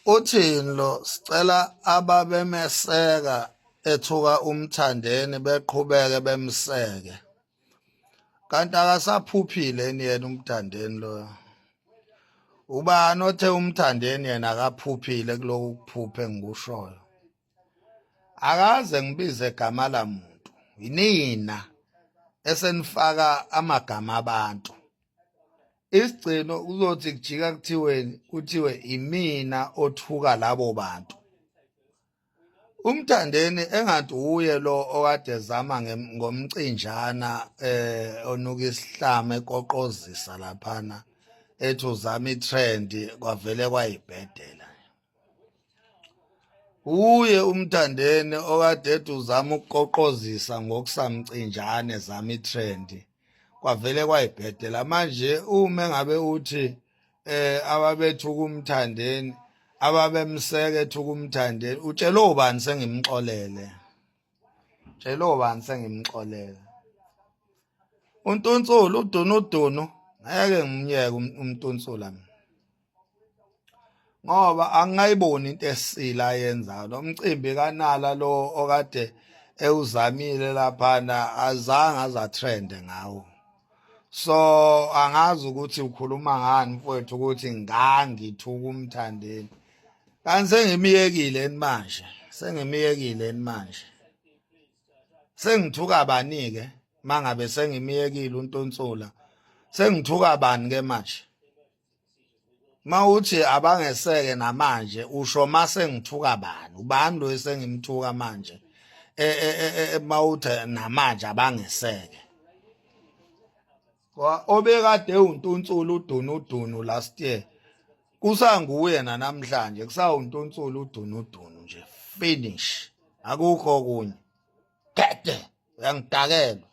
Uthini lo sicela ababemeseka ethuka umthandeni beqhubeke bemseke kanti akasaphuphile yena umthandeni lo. Ubani othe umthandeni yena akaphuphile kuloku kuphupha engikushoyo? Akaze ngibize igama lamuntu, yinina esenifaka amagama abantu. Isigcino kuzothi kujika kuthiwe imina othuka labo bantu. Umthandeni engathi uye lo okade ezama ngomcinjana onuka isihlama ekoqozisa laphana ethi uzama itrend kwavele kwayibhedela. Uye umthandeni okade ethi uzama ukuqoqozisa ngokusamcinjane zama itrend kwavele kwayibhedela. Manje uma engabe uthi ababethuka umthandeni ababemseke ethuka umthandeni utshelo ubani sengimxolele, tshelo ubani sengimxolele. UNtunsulu udunudunu ngeke ngimyeke uNtunsula ngoba angayiboni into esila ayenzayo. Lo mcimbi kanala lo okade ewuzamile laphana azange azatrende ngawo. So angazi ukuthi ukhuluma ngani mfowethu ukuthi ngangithuka umthandeni. Kanti sengimiyekile manje, sengithuka bani-ke mangabe sengimiyekile uNtunsula, sengithuka bani ke manje? Mawuthi abangeseke namanje usho mase ngithuka bani? Ubani lo esengimthuka manje mawuthi namanje abangeseke? Obekade uNtunsula udunudunu last year kusanguye namhlanje kusawuNtunsula udunudunu nje, finish, akukho okunye. Gede uyangidakela.